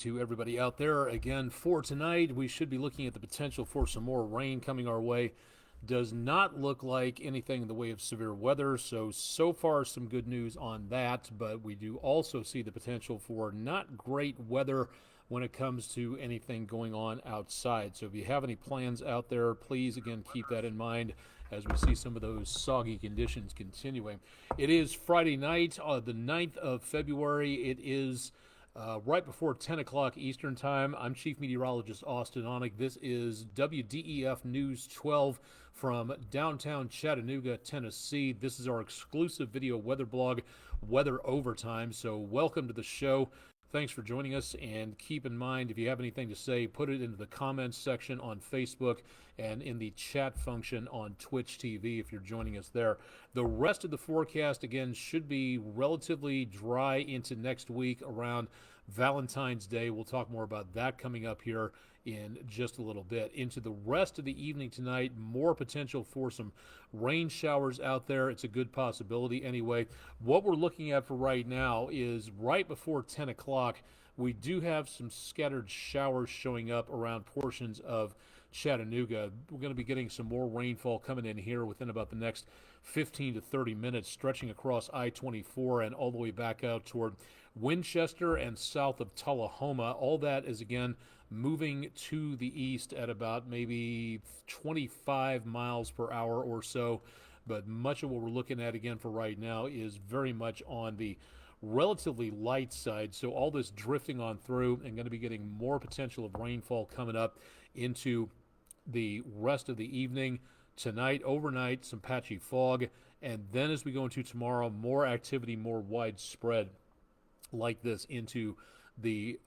To everybody out there. Again, for tonight, we should be looking at the potential for some more rain coming our way. Does not look like anything in the way of severe weather, so far some good news on that, but we do also see the potential for not great weather when it comes to anything going on outside. So if you have any plans out there, please again keep that in mind as we see some of those soggy conditions continuing. It is Friday night, the 9th of February. It is right before 10 o'clock Eastern Time. I'm Chief Meteorologist Austen Onek. This is WDEF News 12 from downtown Chattanooga, Tennessee. This is our exclusive video weather blog, Weather Overtime. So, welcome to the show. Thanks for joining us, and keep in mind, if you have anything to say, put it into the comments section on Facebook and in the chat function on Twitch TV if you're joining us there. The rest of the forecast, again, should be relatively dry into next week around Valentine's Day. We'll talk more about that coming up here in just a little bit. Into the rest of the evening tonight, more potential for some rain showers out there. It's a good possibility anyway. What we're looking at for right now is right before 10 o'clock. We do have some scattered showers showing up around portions of Chattanooga. We're going to be getting some more rainfall coming in here within about the next 15 to 30 minutes, stretching across I-24 and all the way back out toward Winchester and south of Tullahoma. All that is, again, moving to the east at about maybe 25 miles per hour or so. But much of what we're looking at, again, for right now is very much on the relatively light side. So all this drifting on through and going to be getting more potential of rainfall coming up into the rest of the evening. Tonight, overnight, some patchy fog. And then as we go into tomorrow, more activity, more widespread like this into the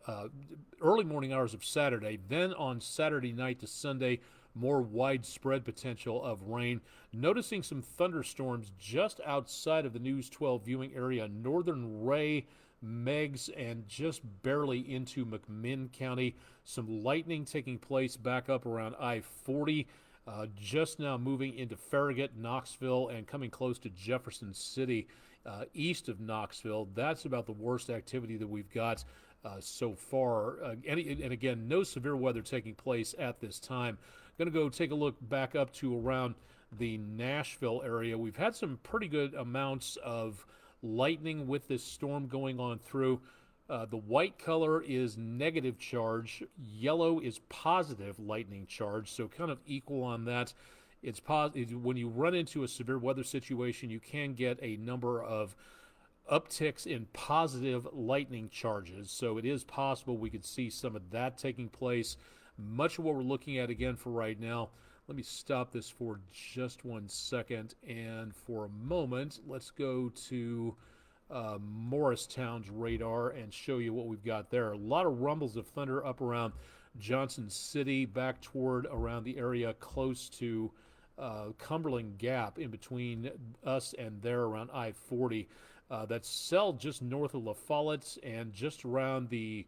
early morning hours of Saturday. Then on Saturday night to Sunday, more widespread potential of rain. Noticing some thunderstorms just outside of the News 12 viewing area, northern Ray, Meigs, and just barely into McMinn County. Some lightning taking place back up around I-40. Just now moving into Farragut, Knoxville, and coming close to Jefferson City, east of Knoxville. That's about the worst activity that we've got so far. And again, no severe weather taking place at this time. Going to go take a look back up to around the Nashville area. We've had some pretty good amounts of lightning with this storm going on through. The white color is negative charge. Yellow is positive lightning charge, so kind of equal on that. It's positive. When you run into a severe weather situation, you can get a number of upticks in positive lightning charges. So it is possible we could see some of that taking place. Much of what we're looking at, again, for right now. Let me stop this for just 1 second. And for a moment, let's go to Morristown's radar and show you what we've got there. A lot of rumbles of thunder up around Johnson City, back toward around the area close to Cumberland Gap, in between us and there around I-40. That's Cell just north of La Follette and just around the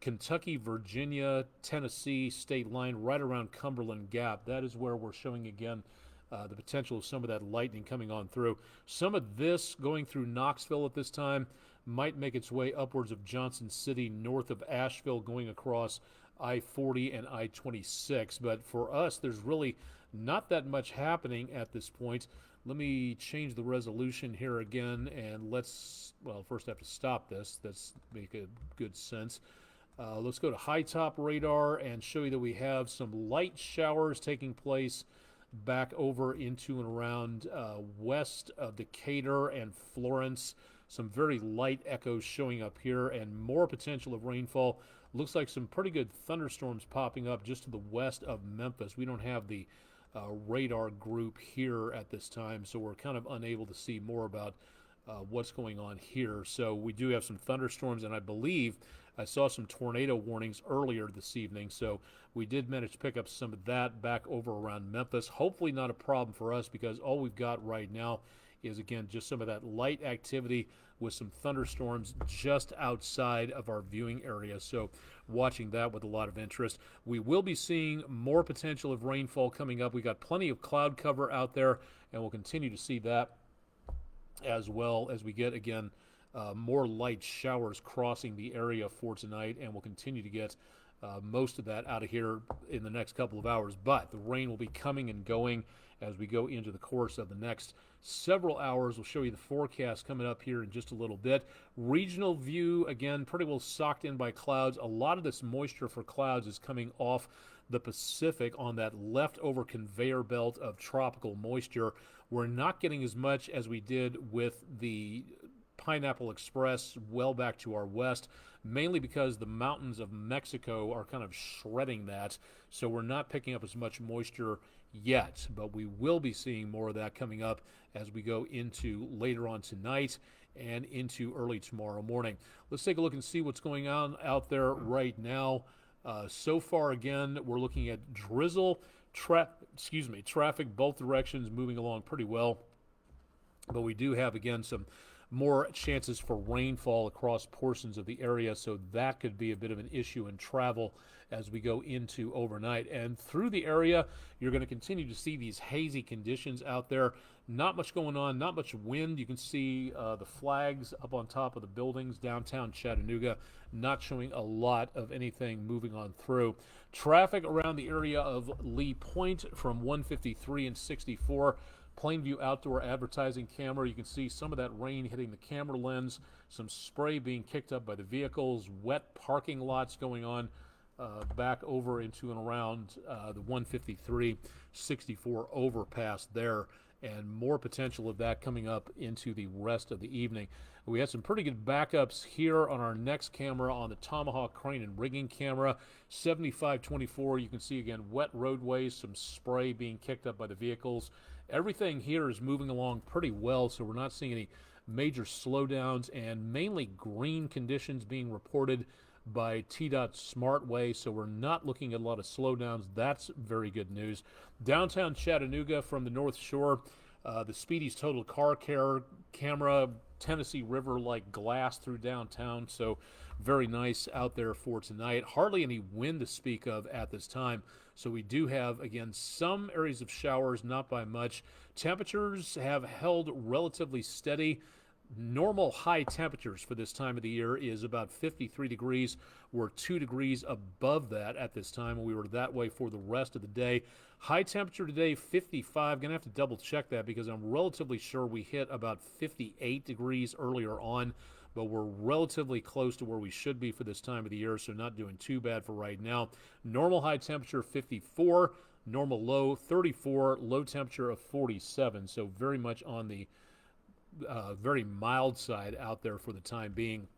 Kentucky, Virginia, Tennessee state line, right around Cumberland Gap. That is where we're showing again the potential of some of that lightning coming on through. Some of this going through Knoxville at this time might make its way upwards of Johnson City, north of Asheville, going across I-40 and I-26. But for us, there's really not that much happening at this point. Let me change the resolution here again, and well, first I have to stop this. That's make a good sense. Let's go to high top radar and show you that we have some light showers taking place back over into and around west of Decatur and Florence. Some very light echoes showing up here and more potential of rainfall. Looks like some pretty good thunderstorms popping up just to the west of Memphis. We don't have the radar group here at this time, so we're kind of unable to see more about what's going on here. So we do have some thunderstorms, and I believe I saw some tornado warnings earlier this evening. So we did manage to pick up some of that back over around Memphis. Hopefully not a problem for us, because all we've got right now is, again, just some of that light activity with some thunderstorms just outside of our viewing area. So watching that with a lot of interest. We will be seeing more potential of rainfall coming up. We got plenty of cloud cover out there, and we'll continue to see that as well as we get, again, more light showers crossing the area for tonight, and we'll continue to get most of that out of here in the next couple of hours. But the rain will be coming and going as we go into the course of the next several hours. We'll show you the forecast coming up here in just a little bit. Regional view, again, pretty well socked in by clouds. A lot of this moisture for clouds is coming off the Pacific on that leftover conveyor belt of tropical moisture. We're not getting as much as we did with the Pineapple Express well back to our west, mainly because the mountains of Mexico are kind of shredding that, so we're not picking up as much moisture yet, but we will be seeing more of that coming up as we go into later on tonight and into early tomorrow morning. Let's take a look and see what's going on out there right now. So far, again, we're looking at drizzle, traffic both directions moving along pretty well, but we do have, again, some more chances for rainfall across portions of the area, so that could be a bit of an issue in travel as we go into overnight. And through the area, you're going to continue to see these hazy conditions out there. Not much going on, not much wind. You can see the flags up on top of the buildings downtown Chattanooga, not showing a lot of anything moving on through. Traffic around the area of Lee Point from 153 and 64. Plainview outdoor advertising camera. You can see some of that rain hitting the camera lens, some spray being kicked up by the vehicles, wet parking lots going on back over into and around the 153-64 overpass there, and more potential of that coming up into the rest of the evening. We had some pretty good backups here on our next camera on the Tomahawk crane and rigging camera, 7524. You can see again wet roadways, some spray being kicked up by the vehicles. Everything here is moving along pretty well, so we're not seeing any major slowdowns, and mainly green conditions being reported by TDOT Smartway, so we're not looking at a lot of slowdowns. That's very good news. Downtown Chattanooga from the North Shore, the Speedy's Total Car Care camera, Tennessee River-like glass through downtown, so very nice out there for tonight. Hardly any wind to speak of at this time, so we do have, again, some areas of showers, not by much. Temperatures have held relatively steady. Normal high temperatures for this time of the year is about 53 degrees. We're 2 degrees above that at this time, and we were that way for the rest of the day. High temperature today, 55. Going to have to double check that because I'm relatively sure we hit about 58 degrees earlier on, but we're relatively close to where we should be for this time of the year, so not doing too bad for right now. Normal high temperature, 54. Normal low, 34. Low temperature of 47, so very much on the very mild side out there for the time being.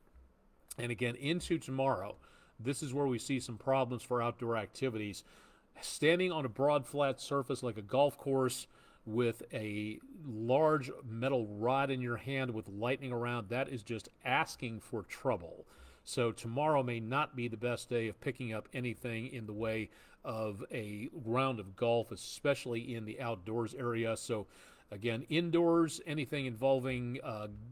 And again, into tomorrow, this is where we see some problems for outdoor activities. Standing on a broad flat surface like a golf course with a large metal rod in your hand with lightning around, that is just asking for trouble. So tomorrow may not be the best day of picking up anything in the way of a round of golf, especially in the outdoors area. So again, indoors, anything involving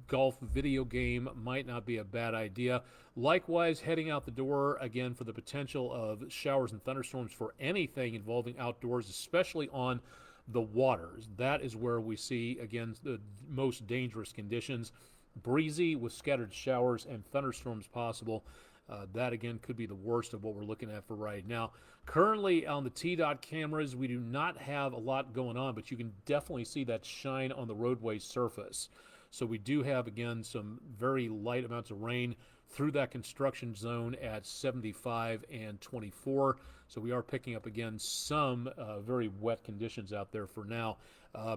golf video game might not be a bad idea. Likewise, heading out the door, again, for the potential of showers and thunderstorms for anything involving outdoors, especially on the waters. That is where we see, again, the most dangerous conditions. Breezy with scattered showers and thunderstorms possible. That, again, could be the worst of what we're looking at for right now. Currently, on the TDOT cameras, we do not have a lot going on, but you can definitely see that shine on the roadway surface. So we do have, again, some very light amounts of rain through that construction zone at 75 and 24. So we are picking up, again, some very wet conditions out there for now.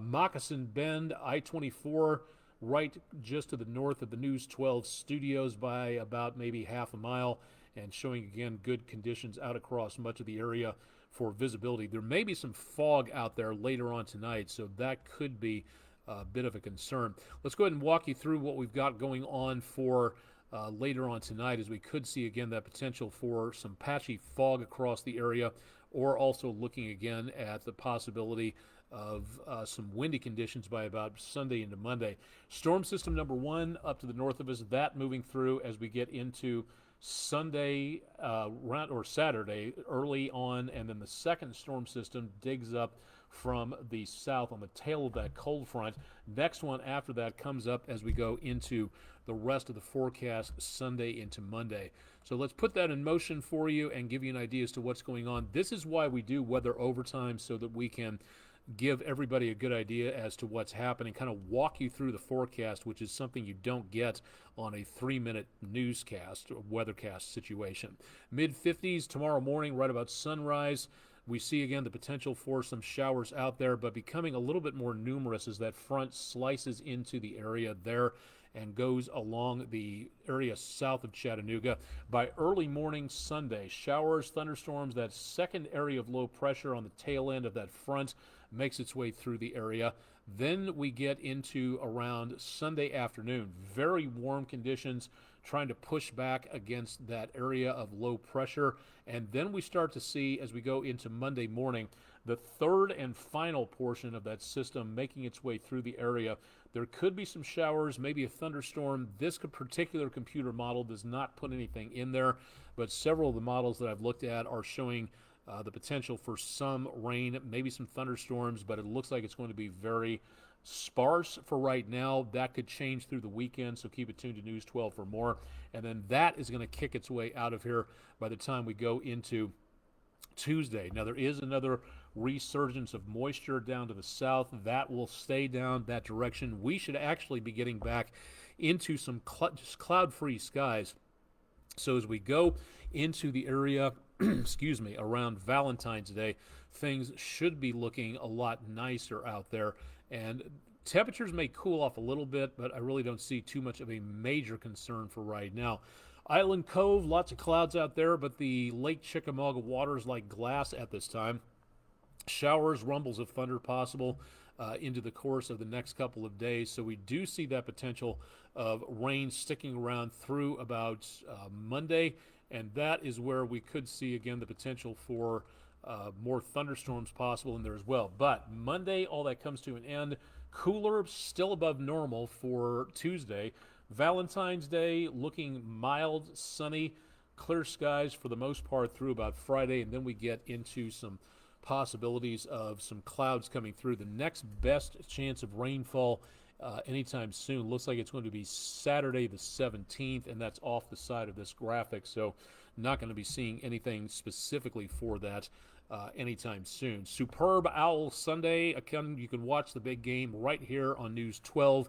Moccasin Bend, I-24, right just to the north of the News 12 studios by about maybe half a mile, and showing, again, good conditions out across much of the area for visibility. There may be some fog out there later on tonight, so that could be a bit of a concern. Let's go ahead and walk you through what we've got going on for later on tonight, as we could see, again, that potential for some patchy fog across the area, or also looking again at the possibility of some windy conditions by about Sunday into Monday. Storm system number 1 up to the north of us, that moving through as we get into Sunday or Saturday early on, and then the second storm system digs up from the south on the tail of that cold front. Next one after that comes up as we go into the rest of the forecast Sunday into Monday. So let's put that in motion for you and give you an idea as to what's going on. This is why we do weather overtime, so that we can give everybody a good idea as to what's happening, kind of walk you through the forecast, which is something you don't get on a 3-minute newscast or weathercast situation. Mid-50s tomorrow morning, right about sunrise. We see again the potential for some showers out there, but becoming a little bit more numerous as that front slices into the area there and goes along the area south of Chattanooga. By early morning Sunday, showers, thunderstorms, that second area of low pressure on the tail end of that front makes its way through the area. Then we get into around Sunday afternoon, very warm conditions, trying to push back against that area of low pressure. And then we start to see, as we go into Monday morning, the third and final portion of that system making its way through the area. There could be some showers, maybe a thunderstorm. This particular computer model does not put anything in there, but several of the models that I've looked at are showing the potential for some rain, maybe some thunderstorms, but it looks like it's going to be very sparse for right now. That could change through the weekend, so keep it tuned to News 12 for more. And then that is going to kick its way out of here by the time we go into Tuesday. Now, there is another resurgence of moisture down to the south. That will stay down that direction. We should actually be getting back into some just cloud-free skies. So as we go into the area, excuse me, around Valentine's Day, things should be looking a lot nicer out there. And temperatures may cool off a little bit, but I really don't see too much of a major concern for right now. Island Cove, lots of clouds out there, but the Lake Chickamauga water is like glass at this time. Showers, rumbles of thunder possible into the course of the next couple of days. So we do see that potential of rain sticking around through about Monday, and that is where we could see again the potential for more thunderstorms possible in there as well. But Monday, all that comes to an end. Cooler, still above normal for Tuesday. Valentine's Day looking mild, sunny, clear skies for the most part through about Friday, and then we get into some possibilities of some clouds coming through. The next best chance of rainfall anytime soon looks like it's going to be Saturday the 17th, and that's off the side of this graphic, so not going to be seeing anything specifically for that anytime soon. Superb Owl Sunday. Again, you can watch the big game right here on News 12.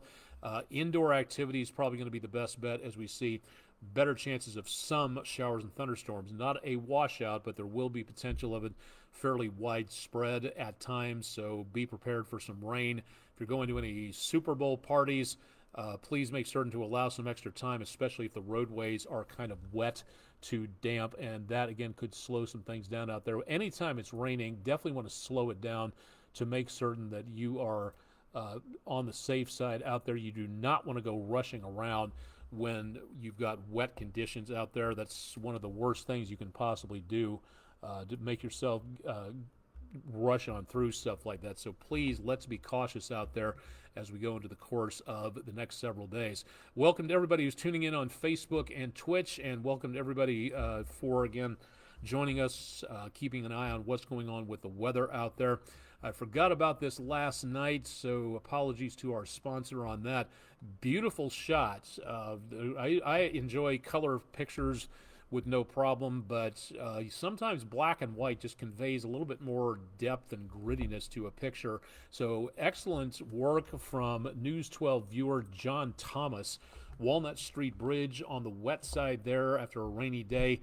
Indoor activity is probably going to be the best bet as we see better chances of some showers and thunderstorms. Not a washout, but there will be potential of it fairly widespread at times, so be prepared for some rain. If you're going to any Super Bowl parties, please make certain to allow some extra time, especially if the roadways are kind of wet to damp, and that, again, could slow some things down out there. Anytime it's raining, definitely want to slow it down to make certain that you are on the safe side out there. You do not want to go rushing around when you've got wet conditions out there. That's one of the worst things you can possibly do to make yourself rush on through stuff like that. So please, let's be cautious out there as we go into the course of the next several days. Welcome to everybody who's tuning in on Facebook and Twitch, and welcome to everybody for, again, joining us, keeping an eye on what's going on with the weather out there. I forgot about this last night, so apologies to our sponsor on that. Beautiful shots. I enjoy color pictures with no problem, but sometimes black and white just conveys a little bit more depth and grittiness to a picture. So excellent work from News 12 viewer John Thomas. Walnut Street Bridge on the wet side there after a rainy day.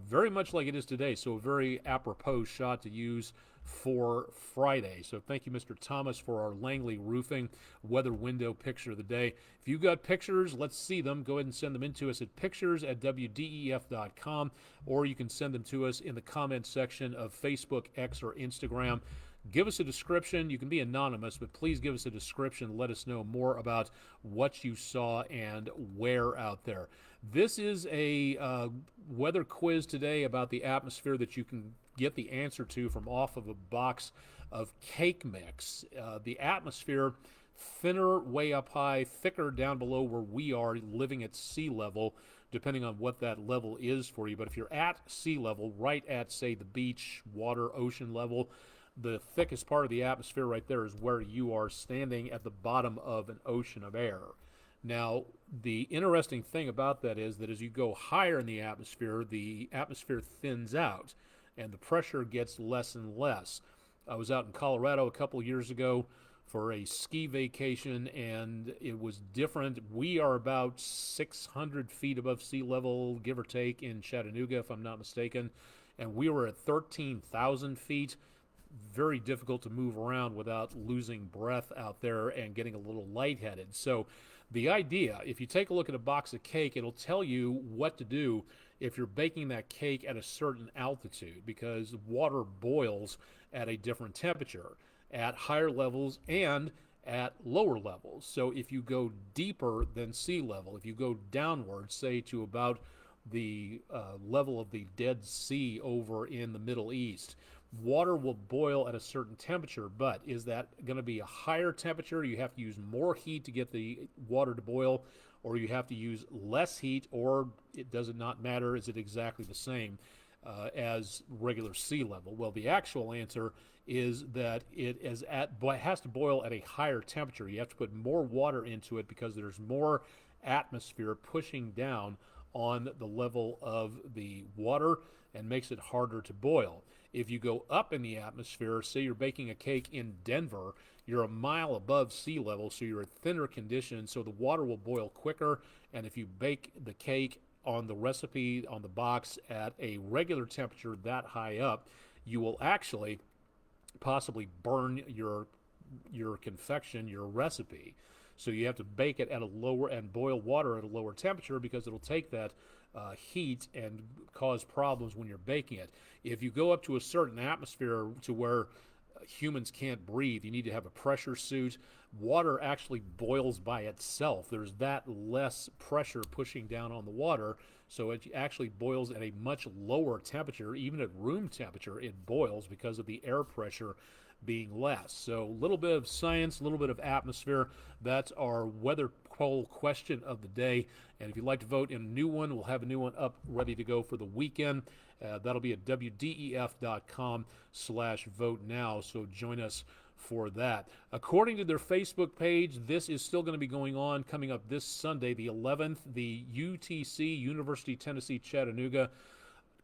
Very much like it is today, so a very apropos shot to use for Friday. So thank you, Mr. Thomas, for our Langley Roofing weather window picture of the day. If you've got pictures, let's see them. Go ahead and send them in to us at pictures@wdef.com, or you can send them to us in the comments section of Facebook, X, or Instagram. Give us a description. You can be anonymous, but please give us a description. Let us know more about what you saw and where out there. This is a weather quiz today about the atmosphere that you can get the answer to from off of a box of cake mix. The atmosphere, thinner way up high, thicker down below where we are living at sea level, depending on what that level is for you. But if you're at sea level, right at, say, the beach, water, ocean level, the thickest part of the atmosphere right there is where you are standing at the bottom of an ocean of air. Now, the interesting thing about that is that as you go higher in the atmosphere thins out and the pressure gets less and less. I was out in Colorado a couple years ago for a ski vacation, and it was different. We are about 600 feet above sea level, give or take, in Chattanooga, if I'm not mistaken, and we were at 13,000 feet. Very difficult to move around without losing breath out there and getting a little lightheaded. So the idea, if you take a look at a box of cake, it'll tell you what to do if you're baking that cake at a certain altitude, because water boils at a different temperature at higher levels and at lower levels. So if you go deeper than sea level, if you go downward, say to about the level of the Dead Sea over in the Middle East, water will boil at a certain temperature. But is that going to be a higher temperature? You have to use more heat to get the water to boil, or you have to use less heat, or it does it not matter? Is it exactly the same as regular sea level? Well, the actual answer is that it has to boil at a higher temperature. You have to put more water into it because there's more atmosphere pushing down on the level of the water and makes it harder to boil. If you go up in the atmosphere, say you're baking a cake in Denver, you're a mile above sea level, so you're at thinner conditions, so the water will boil quicker. And if you bake the cake on the recipe on the box at a regular temperature that high up, you will actually possibly burn your confection, your recipe. So you have to bake it at a lower and boil water at a lower temperature because it'll take that heat and cause problems when you're baking it. If you go up to a certain atmosphere to where humans can't breathe, you need to have a pressure suit. Water actually boils by itself. There's that less pressure pushing down on the water, so it actually boils at a much lower temperature. Even at room temperature, it boils because of the air pressure being less. So a little bit of science, a little bit of atmosphere. That's our weather poll question of the day. And if you'd like to vote in a new one, we'll have a new one up ready to go for the weekend. That'll be at wdef.com/vote now. So join us for that. According to their Facebook page, this is still going to be going on coming up this Sunday, the 11th, the UTC, University of Tennessee, Chattanooga,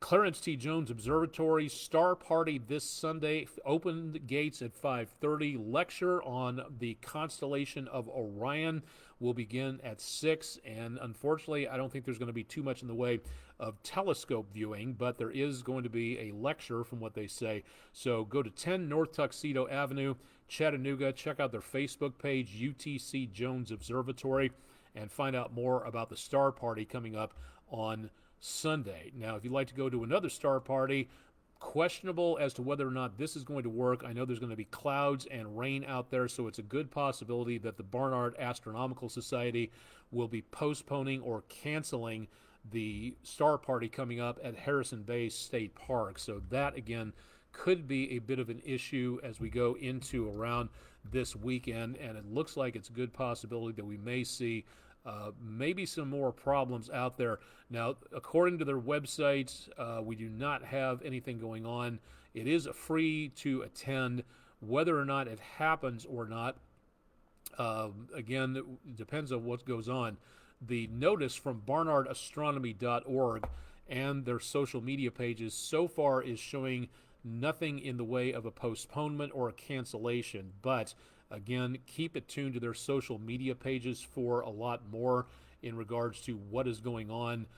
Clarence T. Jones Observatory Star Party this Sunday. Open gates at 5:30. Lecture on the constellation of Orion will begin at 6. And unfortunately, I don't think there's going to be too much in the way of telescope viewing, but there is going to be a lecture from what they say. So go to 10 North Tuxedo Avenue, Chattanooga. Check out their Facebook page, UTC Jones Observatory, and find out more about the Star Party coming up on Sunday. Now, if you'd like to go to another star party, questionable as to whether or not this is going to work. I know there's going to be clouds and rain out there, so it's a good possibility that the Barnard Astronomical Society will be postponing or canceling the star party coming up at Harrison Bay State Park. So that, again, could be a bit of an issue as we go into around this weekend, and it looks like it's a good possibility that we may see maybe some more problems out there. Now, according to their website, we do not have anything going on. It is free to attend. Whether or not it happens or not, again, it depends on what goes on. The notice from barnardastronomy.org and their social media pages so far is showing nothing in the way of a postponement or a cancellation, but again, keep it tuned to their social media pages for a lot more in regards to what is going on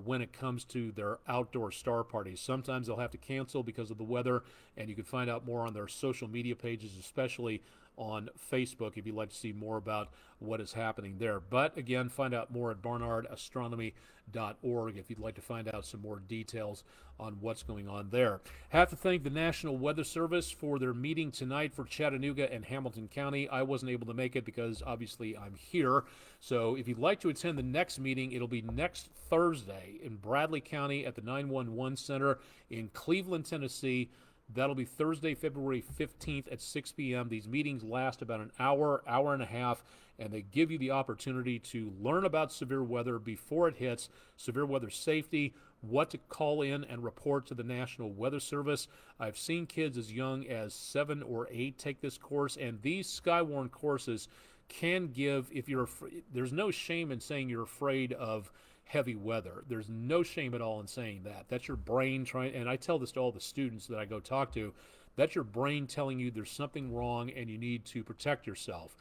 when it comes to their outdoor star parties. Sometimes they'll have to cancel because of the weather, and you can find out more on their social media pages, especially on Facebook, if you'd like to see more about what is happening there. But again, find out more at barnardastronomy.org if you'd like to find out some more details on what's going on there. Have to thank the National Weather Service for their meeting tonight for Chattanooga and Hamilton County. I wasn't able to make it because obviously I'm here. So if you'd like to attend the next meeting, it'll be next Thursday in Bradley County at the 911 Center in Cleveland, Tennessee. That'll be Thursday, February 15th at 6 p.m. These meetings last about an hour, hour and a half, and they give you the opportunity to learn about severe weather before it hits, severe weather safety, what to call in and report to the National Weather Service. I've seen kids as young as 7 or 8 take this course, and these Skywarn courses can give, if you're, there's no shame in saying you're afraid of heavy weather. There's no shame at all in saying that. That's your brain trying, and I tell this to all the students that I go talk to, that's your brain telling you there's something wrong and you need to protect yourself.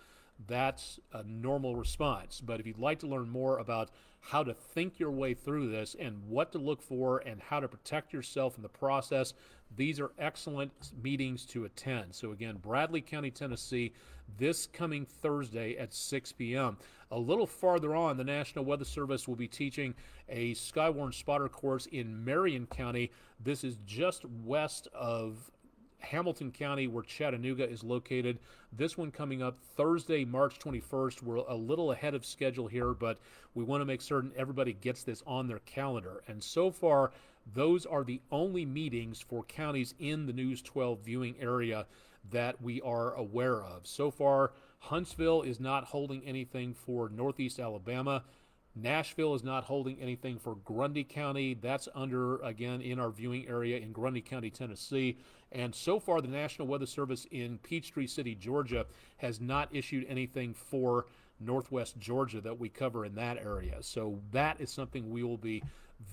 That's a normal response. But if you'd like to learn more about how to think your way through this and what to look for and how to protect yourself in the process, these are excellent meetings to attend. So again, Bradley County, Tennessee, this coming Thursday at 6 p.m. A little farther on, the National Weather Service will be teaching a Skywarn spotter course in Marion County. This is just west of Hamilton County, where Chattanooga is located. This one coming up Thursday, March 21st. We're a little ahead of schedule here, but we want to make certain everybody gets this on their calendar. And so far, those are the only meetings for counties in the News 12 viewing area that we are aware of. So far, Huntsville is not holding anything for Northeast Alabama. Nashville is not holding anything for Grundy County. That's under, again, in our viewing area in Grundy County, Tennessee. And so far, the National Weather Service in Peachtree City, Georgia, has not issued anything for Northwest Georgia that we cover in that area. So that is something we will be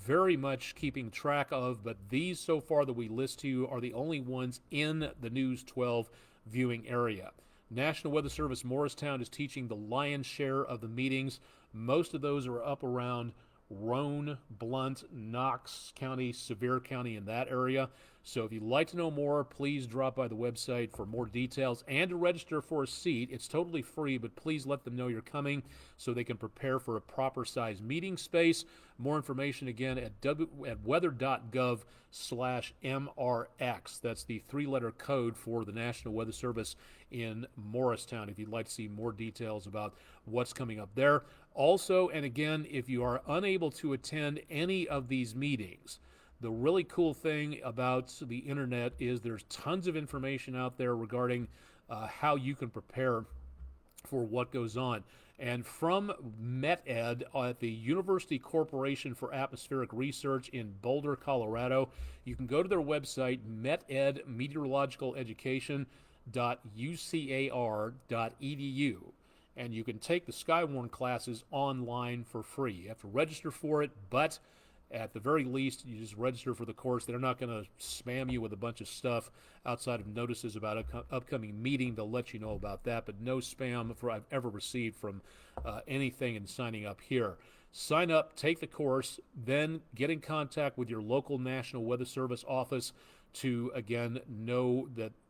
very much keeping track of. But these so far that we list to you are the only ones in the News 12 viewing area. National Weather Service Morristown is teaching the lion's share of the meetings. Most of those are up around Roane, Blount, Knox County, Sevier County, in that area. So if you'd like to know more, please drop by the website for more details and to register for a seat. It's totally free, but please let them know you're coming so they can prepare for a proper size meeting space. More information again at weather.gov/MRX. That's the 3-letter code for the National Weather Service in Morristown if you'd like to see more details about what's coming up there. Also, and again, if you are unable to attend any of these meetings, the really cool thing about the internet is there's tons of information out there regarding how you can prepare for what goes on. And from METED at the University Corporation for Atmospheric Research in Boulder, Colorado, you can go to their website, METED, Meteorological Education.ucar.edu. And you can take the Skywarn classes online for free. You have to register for it, but at the very least, you just register for the course. They're not going to spam you with a bunch of stuff outside of notices about an upcoming meeting. They'll let you know about that, but no spam I've ever received from anything in signing up here. Sign up, take the course, then get in contact with your local National Weather Service office to, again,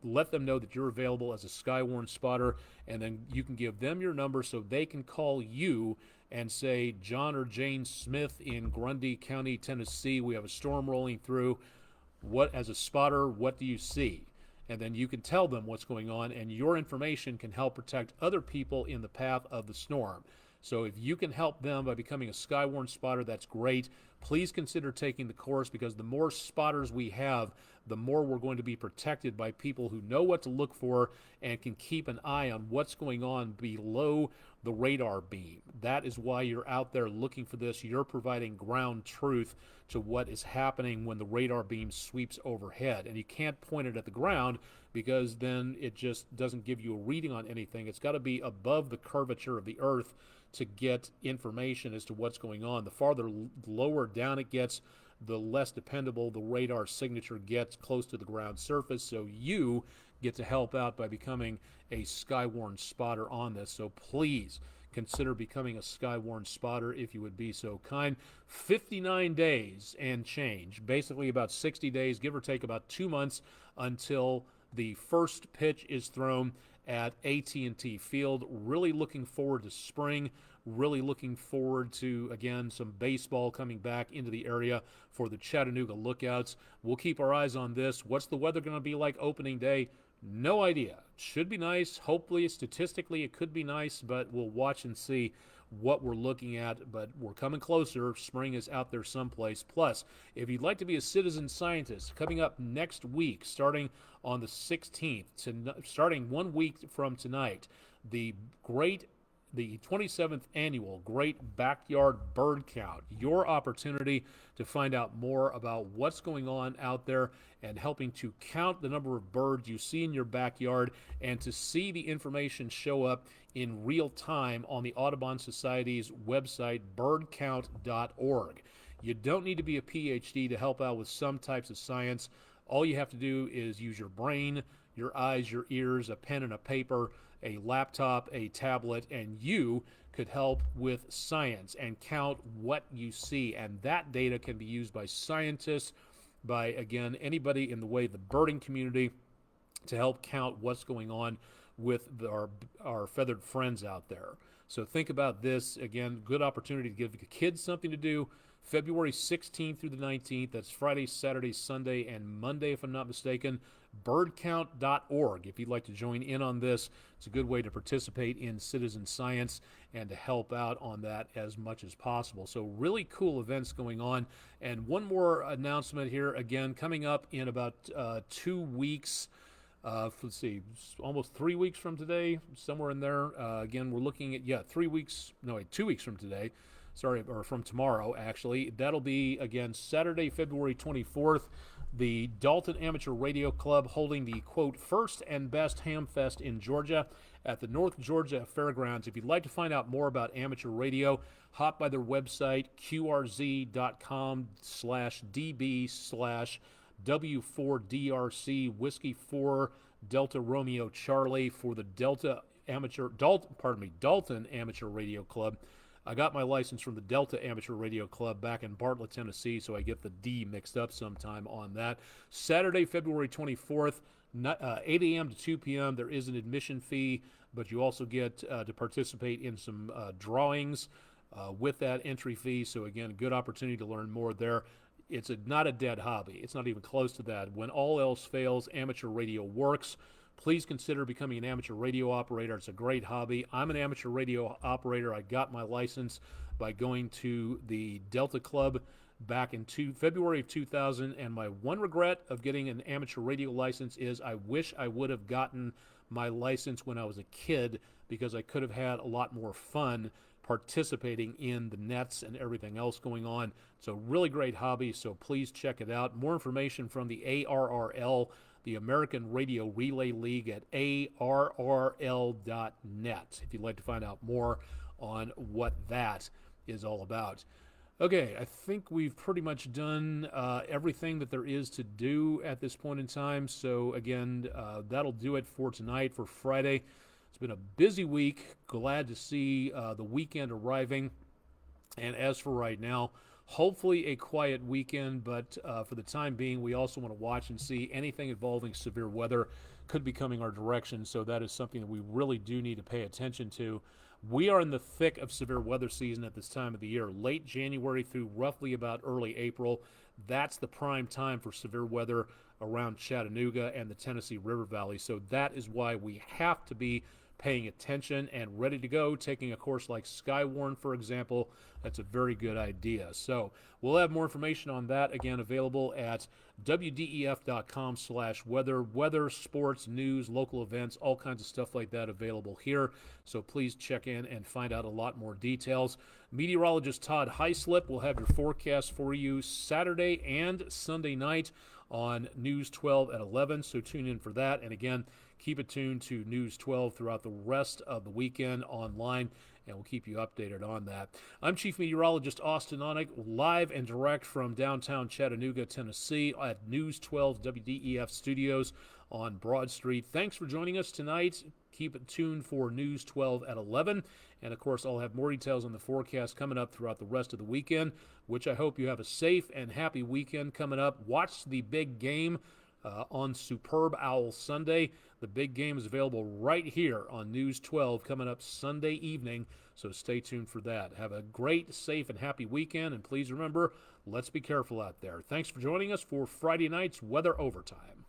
let them know that you're available as a Skywarn spotter, and then you can give them your number so they can call you and say, John or Jane Smith in Grundy County, Tennessee, we have a storm rolling through. As a spotter, what do you see? And then you can tell them what's going on, and your information can help protect other people in the path of the storm. So if you can help them by becoming a Skywarn spotter, that's great. Please consider taking the course, because the more spotters we have, the more we're going to be protected by people who know what to look for and can keep an eye on what's going on below the radar beam. That is why you're out there looking for this. You're providing ground truth to what is happening when the radar beam sweeps overhead. And you can't point it at the ground, because then it just doesn't give you a reading on anything. It's got to be above the curvature of the Earth to get information as to what's going on. The farther lower down it gets, the less dependable the radar signature gets close to the ground surface. So you get to help out by becoming a Skywarn spotter on this. So please consider becoming a Skywarn spotter if you would be so kind. 59 days and change, basically about 60 days, give or take about 2 months until the first pitch is thrown at AT&T Field. Really looking forward to spring. Really looking forward to, again, some baseball coming back into the area for the Chattanooga Lookouts. We'll keep our eyes on this. What's the weather going to be like opening day? No idea. Should be nice. Hopefully, statistically, it could be nice, but we'll watch and see what we're looking at. But we're coming closer. Spring is out there someplace. Plus, if you'd like to be a citizen scientist, coming up next week, starting on the 16th, starting 1 week from tonight, the great the 27th annual Great Backyard Bird Count, your opportunity to find out more about what's going on out there and helping to count the number of birds you see in your backyard and to see the information show up in real time on the Audubon Society's website, birdcount.org. You don't need to be a PhD to help out with some types of science. All you have to do is use your brain, your eyes, your ears, a pen and a paper, a laptop, a tablet, and you could help with science and count what you see. And that data can be used by scientists, by, again, anybody in the way of the birding community to help count what's going on with our feathered friends out there. So think about this. Again, good opportunity to give the kids something to do. February 16th through the 19th. That's Friday, Saturday, Sunday, and Monday, if I'm not mistaken. Birdcount.org. If you'd like to join in on this, it's a good way to participate in citizen science and to help out on that as much as possible. So really cool events going on. And one more announcement here, again, coming up in about 2 weeks. Let's see, almost 3 weeks from today, somewhere in there. Again, we're looking at, 2 weeks from today. Sorry, or from tomorrow, actually. That'll be, again, Saturday, February 24th, the Dalton Amateur Radio Club holding the, quote, first and best ham fest in Georgia at the North Georgia Fairgrounds. If you'd like to find out more about amateur radio, hop by their website, qrz.com/db/W4DRC, Whiskey 4 Delta Romeo Charlie for the Dalton Amateur Radio Club. I got my license from the Delta Amateur Radio Club back in Bartlett, Tennessee, so I get the D mixed up sometime on that. Saturday, February 24th, 8 a.m. to 2 p.m. There is an admission fee, but you also get to participate in some drawings with that entry fee. So, again, a good opportunity to learn more there. It's not a dead hobby. It's not even close to that. When all else fails, amateur radio works. Please consider becoming an amateur radio operator. It's a great hobby. I'm an amateur radio operator. I got my license by going to the Delta Club back in February of 2000, and my one regret of getting an amateur radio license is I wish I would have gotten my license when I was a kid, because I could have had a lot more fun participating in the nets and everything else going on. It's a really great hobby, so please check it out. More information from the ARRL, the American Radio Relay League, at arrl.net, if you'd like to find out more on what that is all about. Okay, I think we've pretty much done everything that there is to do at this point in time. So again, that'll do it for tonight, for Friday. It's been a busy week. Glad to see the weekend arriving. And as for right now, hopefully a quiet weekend, but for the time being, we also want to watch and see anything involving severe weather could be coming our direction, so that is something that we really do need to pay attention to. We are in the thick of severe weather season at this time of the year, late January through roughly about early April. That's the prime time for severe weather around Chattanooga and the Tennessee River Valley, so that is why we have to be paying attention and ready to go. Taking a course like Skywarn, for example, that's a very good idea. So we'll have more information on that, again, available at wdef.com/weather. Weather, sports, news, local events, all kinds of stuff like that available here. So please check in and find out a lot more details. Meteorologist Todd Heislip will have your forecast for you Saturday and Sunday night on News 12 at 11, so tune in for that. And again, keep it tuned to News 12 throughout the rest of the weekend online, and we'll keep you updated on that. I'm Chief Meteorologist Austen Onek, live and direct from downtown Chattanooga, Tennessee at News 12 WDEF Studios on Broad Street. Thanks for joining us tonight. Keep it tuned for News 12 at 11. And, of course, I'll have more details on the forecast coming up throughout the rest of the weekend, which I hope you have a safe and happy weekend coming up. Watch the big game on Superb Owl Sunday. The big game is available right here on News 12 coming up Sunday evening, so stay tuned for that. Have a great, safe, and happy weekend, and please remember, let's be careful out there. Thanks for joining us for Friday night's Weather Overtime.